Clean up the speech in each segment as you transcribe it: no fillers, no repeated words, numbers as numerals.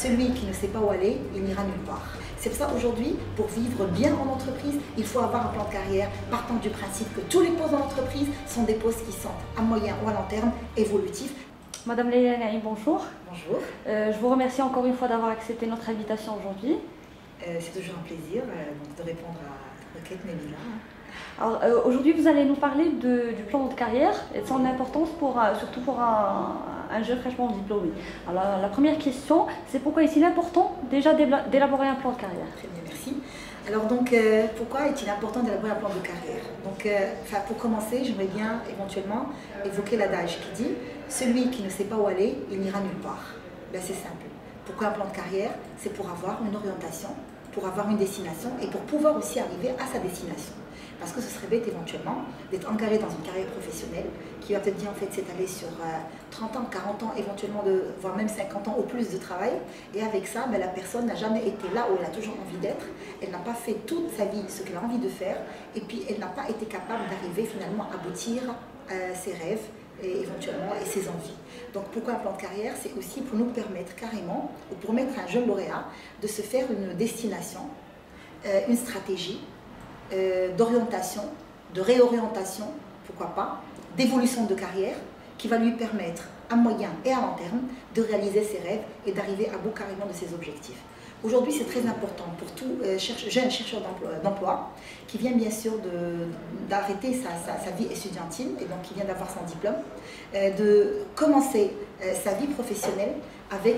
celui qui ne sait pas où aller, il n'ira nulle part. C'est pour ça aujourd'hui, pour vivre bien en entreprise, il faut avoir un plan de carrière partant du principe que tous les postes dans l'entreprise sont des postes qui sont à moyen ou à long terme évolutifs. Madame Leïla Naïm, bonjour. Bonjour. Je vous remercie encore une fois d'avoir accepté notre invitation aujourd'hui. C'est toujours un plaisir de répondre à la requête Nabila. Alors aujourd'hui, vous allez nous parler du plan de carrière et de son importance surtout pour un jeune fraîchement diplômé. Alors la première question, c'est pourquoi est-il important déjà d'élaborer un plan de carrière? Très bien, merci. Alors donc, pourquoi est-il important d'élaborer un plan de carrière? Donc, pour commencer, j'aimerais bien éventuellement évoquer l'adage qui dit « Celui qui ne sait pas où aller, il n'ira nulle part ». Ben, c'est simple. Pourquoi un plan de carrière? C'est pour avoir une orientation, pour avoir une destination et pour pouvoir aussi arriver à sa destination. Parce que ce serait bête éventuellement d'être engagé dans une carrière professionnelle qui va peut-être bien en fait s'étaler sur 30 ans, 40 ans, éventuellement voire même 50 ans au plus de travail. Et avec ça, ben, la personne n'a jamais été là où elle a toujours envie d'être. Elle n'a pas fait toute sa vie ce qu'elle a envie de faire. Et puis elle n'a pas été capable d'arriver finalement à aboutir à ses rêves et éventuellement et ses envies. Donc pourquoi un plan de carrière? C'est aussi pour nous permettre carrément, ou pour permettre à un jeune lauréat de se faire une destination, une stratégie, d'orientation, de réorientation, pourquoi pas, d'évolution de carrière qui va lui permettre à moyen et à long terme de réaliser ses rêves et d'arriver à bout carrément de ses objectifs. Aujourd'hui, c'est très important pour tout jeune chercheur d'emploi qui vient bien sûr d'arrêter sa vie estudiantine et donc qui vient d'avoir son diplôme, de commencer sa vie professionnelle avec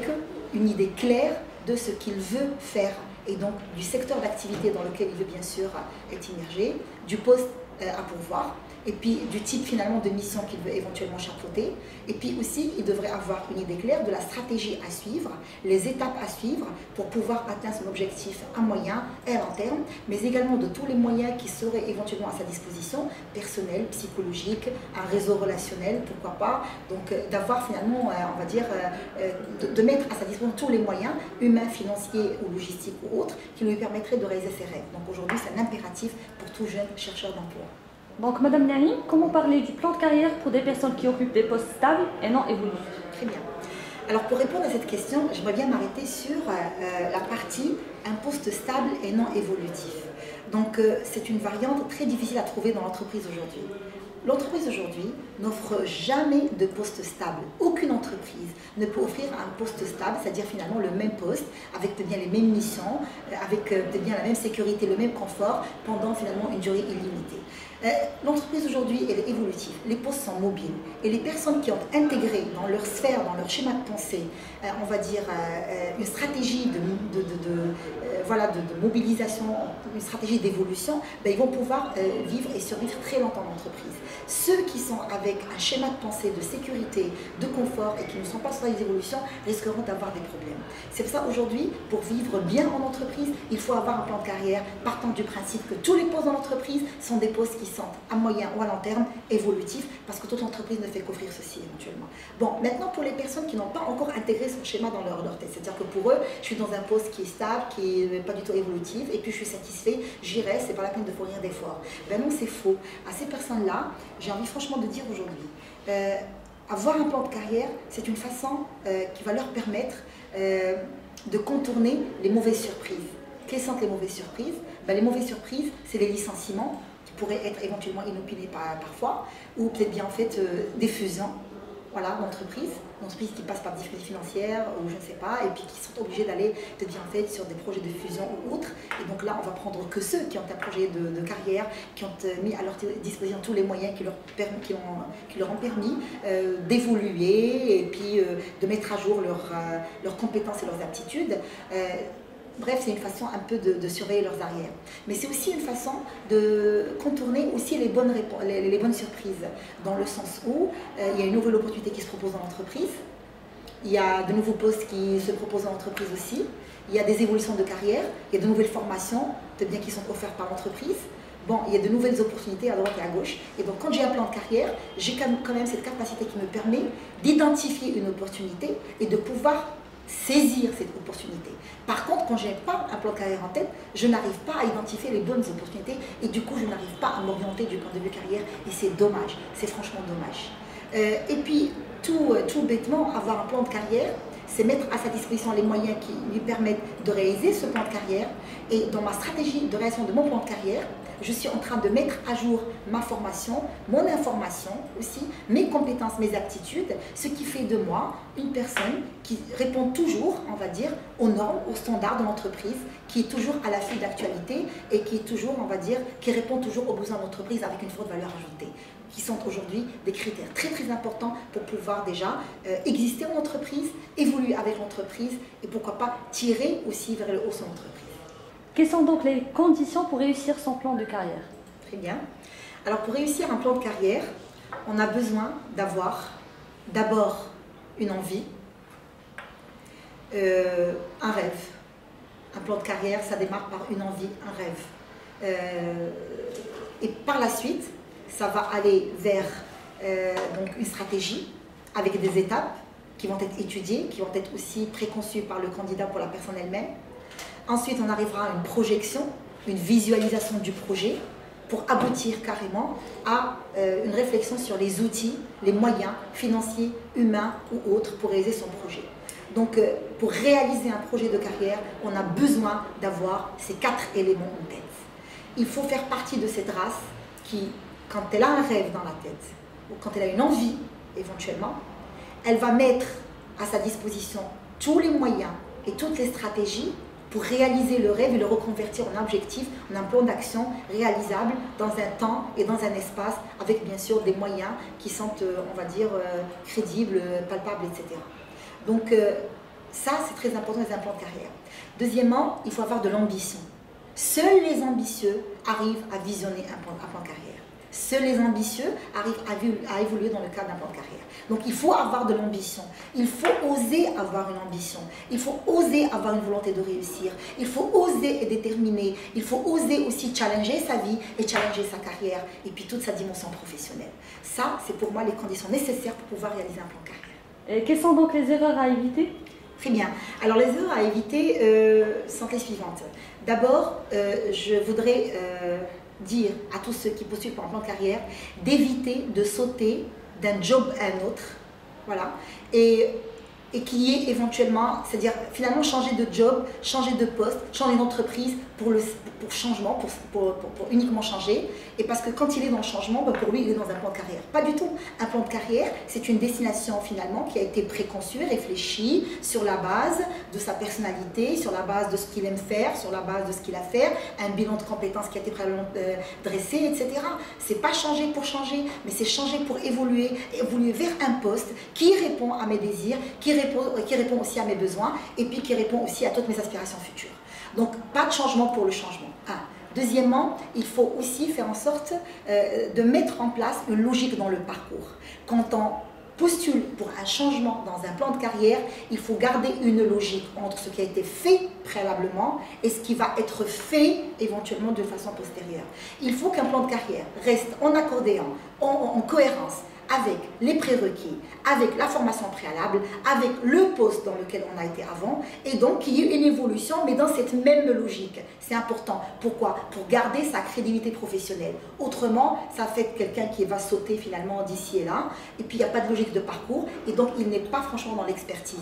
une idée claire de ce qu'il veut faire et donc du secteur d'activité dans lequel il veut bien sûr être immergé, du poste à pourvoir, et puis du type finalement de mission qu'il veut éventuellement chapeauter. Et puis aussi, il devrait avoir une idée claire de la stratégie à suivre, les étapes à suivre pour pouvoir atteindre son objectif à moyen et à long terme, mais également de tous les moyens qui seraient éventuellement à sa disposition, personnel, psychologique, un réseau relationnel, pourquoi pas. Donc d'avoir finalement, on va dire, de mettre à sa disposition tous les moyens, humains, financiers ou logistiques ou autres, qui lui permettraient de réaliser ses rêves. Donc aujourd'hui, c'est un impératif pour tout jeune chercheur d'emploi. Donc, Madame Naïm, comment parler du plan de carrière pour des personnes qui occupent des postes stables et non évolutifs? Très bien. Alors, pour répondre à cette question, j'aimerais bien m'arrêter sur la partie un poste stable et non évolutif. Donc, c'est une variante très difficile à trouver dans l'entreprise aujourd'hui. L'entreprise aujourd'hui n'offre jamais de poste stable. Aucune entreprise ne peut offrir un poste stable, c'est-à-dire finalement le même poste, avec peut-être bien les mêmes missions, avec peut-être bien la même sécurité, le même confort, pendant finalement une durée illimitée. L'entreprise aujourd'hui, elle est évolutive, les postes sont mobiles et les personnes qui ont intégré dans leur sphère, dans leur schéma de pensée, on va dire une stratégie de mobilisation, une stratégie d'évolution, ben, ils vont pouvoir vivre et survivre très longtemps dans l'entreprise. Ceux qui sont avec un schéma de pensée, de sécurité, de confort et qui ne sont pas sur les évolutions risqueront d'avoir des problèmes. C'est pour ça aujourd'hui, pour vivre bien en entreprise, il faut avoir un plan de carrière partant du principe que tous les postes dans l'entreprise sont des postes qui sont à moyen ou à long terme évolutifs parce que toute entreprise ne fait qu'offrir ceci éventuellement. Bon, maintenant pour les personnes qui n'ont pas encore intégré ce schéma dans leur tête, c'est-à-dire que pour eux, je suis dans un poste qui est stable, qui n'est pas du tout évolutif et puis je suis satisfait, j'irai, c'est pas la peine de fournir d'efforts. Ben non, c'est faux. À ces personnes-là, j'ai envie franchement de dire aujourd'hui, avoir un plan de carrière, c'est une façon qui va leur permettre de contourner les mauvaises surprises. Quelles sont les mauvaises surprises? Ben, les mauvaises surprises, c'est les licenciements qui pourraient être éventuellement inopinés parfois, ou peut-être bien en fait des fusions. Voilà, d'entreprises qui passent par des difficultés financières ou je ne sais pas, et puis qui sont obligés d'aller peut-être bien fait sur des projets de fusion ou autres. Et donc là, on va prendre que ceux qui ont un projet de carrière, qui ont mis à leur disposition tous les moyens qui leur ont permis d'évoluer et puis de mettre à jour leurs compétences et leurs aptitudes. Bref, c'est une façon un peu de surveiller leurs arrières. Mais c'est aussi une façon de contourner aussi les bonnes surprises, dans le sens où il y a une nouvelle opportunité qui se propose dans l'entreprise, il y a de nouveaux postes qui se proposent dans l'entreprise aussi, il y a des évolutions de carrière, il y a de nouvelles formations, peut-être bien qui sont offertes par l'entreprise. Bon, il y a de nouvelles opportunités à droite et à gauche. Et donc, quand j'ai un plan de carrière, j'ai quand même cette capacité qui me permet d'identifier une opportunité et de pouvoir saisir cette opportunité. Par contre, quand je n'ai pas un plan de carrière en tête, je n'arrive pas à identifier les bonnes opportunités et du coup, je n'arrive pas à m'orienter du point de vue carrière et c'est dommage, c'est franchement dommage. Et puis, tout bêtement, avoir un plan de carrière, c'est mettre à sa disposition les moyens qui lui permettent de réaliser ce plan de carrière. Et dans ma stratégie de réalisation de mon plan de carrière, je suis en train de mettre à jour ma formation, mon information aussi, mes compétences, mes aptitudes, ce qui fait de moi une personne qui répond toujours, on va dire, aux normes, aux standards de l'entreprise, qui est toujours à l'affût d'actualité et qui est toujours, on va dire, qui répond toujours aux besoins de l'entreprise avec une forte valeur ajoutée, qui sont aujourd'hui des critères très très importants pour pouvoir déjà exister en entreprise, évoluer avec l'entreprise et pourquoi pas tirer aussi vers le haut son entreprise. Quelles sont donc les conditions pour réussir son plan de carrière? Très bien. Alors pour réussir un plan de carrière, on a besoin d'avoir d'abord une envie, un rêve. Un plan de carrière, ça démarre par une envie, un rêve. Et par la suite, ça va aller vers donc une stratégie avec des étapes qui vont être étudiées, qui vont être aussi préconçues par le candidat pour la personne elle-même. Ensuite, on arrivera à une projection, une visualisation du projet pour aboutir carrément à une réflexion sur les outils, les moyens financiers, humains ou autres pour réaliser son projet. Donc, pour réaliser un projet de carrière, on a besoin d'avoir ces 4 éléments en tête. Il faut faire partie de cette race qui, quand elle a un rêve dans la tête, ou quand elle a une envie, éventuellement, elle va mettre à sa disposition tous les moyens et toutes les stratégies pour réaliser le rêve et le reconvertir en objectif, en un plan d'action réalisable dans un temps et dans un espace, avec bien sûr des moyens qui sont, on va dire, crédibles, palpables, etc. Donc ça, c'est très important dans un plan de carrière. Deuxièmement, il faut avoir de l'ambition. Seuls les ambitieux arrivent à visionner un plan de carrière. Seuls les ambitieux arrivent à évoluer dans le cadre d'un plan de carrière. Donc il faut avoir de l'ambition, il faut oser avoir une ambition, il faut oser avoir une volonté de réussir, il faut oser et déterminer, il faut oser aussi challenger sa vie et challenger sa carrière et puis toute sa dimension professionnelle. Ça, c'est pour moi les conditions nécessaires pour pouvoir réaliser un plan de carrière. Et quelles sont donc les erreurs à éviter? Très bien. Alors les erreurs à éviter sont les suivantes. D'abord, je voudrais dire à tous ceux qui postulent pour un plan de carrière d'éviter de sauter d'un job à un autre, voilà, et qui est éventuellement, c'est-à-dire finalement changer de job, changer de poste, changer d'entreprise pour changement, pour uniquement changer, et parce que quand il est dans le changement, pour lui il est dans un plan de carrière. Pas du tout. Un plan de carrière, c'est une destination finalement qui a été préconçue, réfléchie sur la base de sa personnalité, sur la base de ce qu'il aime faire, sur la base de ce qu'il a fait, un bilan de compétences qui a été préalablement dressé, etc. C'est pas changer pour changer, mais c'est changer pour évoluer vers un poste qui répond à mes désirs, qui répond aussi à mes besoins, et puis qui répond aussi à toutes mes aspirations futures. Donc, pas de changement pour le changement. Deuxièmement, il faut aussi faire en sorte de mettre en place une logique dans le parcours. Quand on postule pour un changement dans un plan de carrière, il faut garder une logique entre ce qui a été fait préalablement et ce qui va être fait éventuellement de façon postérieure. Il faut qu'un plan de carrière reste en accordéon, en cohérence avec les prérequis, avec la formation préalable, avec le poste dans lequel on a été avant, et donc qu'il y ait une évolution, mais dans cette même logique. C'est important. Pourquoi? Pour garder sa crédibilité professionnelle. Autrement, ça fait quelqu'un qui va sauter finalement d'ici et là, et puis il n'y a pas de logique de parcours, et donc il n'est pas franchement dans l'expertise.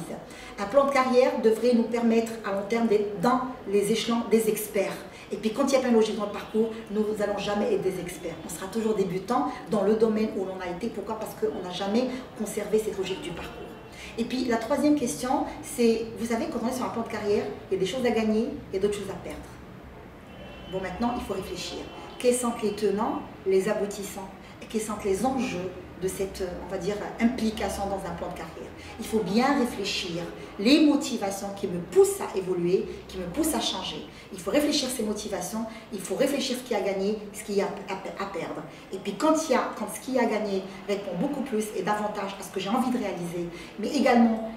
Un plan de carrière devrait nous permettre à long terme d'être dans les échelons des experts. Et puis quand il n'y a pas de logique dans le parcours, nous n'allons jamais être des experts. On sera toujours débutant dans le domaine où l'on a été. Pourquoi? Parce qu'on n'a jamais conservé cette logique du parcours. Et puis la troisième question, c'est, vous savez, quand on est sur un plan de carrière, il y a des choses à gagner et d'autres choses à perdre. Bon, maintenant, il faut réfléchir. Quels sont les tenants, les aboutissants, et quels sont les enjeux de cette, on va dire, implication dans un plan de carrière. Il faut bien réfléchir les motivations qui me poussent à évoluer, qui me poussent à changer. Il faut réfléchir ces motivations, il faut réfléchir ce qui a gagné, ce qui a à perdre. Et puis quand ce qui a gagné répond beaucoup plus et davantage à ce que j'ai envie de réaliser, mais également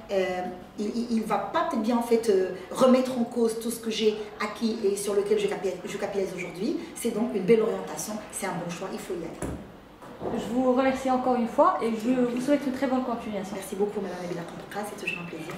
il ne va pas peut-être bien en fait remettre en cause tout ce que j'ai acquis et sur lequel je capitalise aujourd'hui, c'est donc une belle orientation, c'est un bon choix, il faut y aller. Je vous remercie encore une fois et je vous souhaite une très bonne continuation. Merci beaucoup Madame Nabila Kampoukra, c'est toujours un plaisir.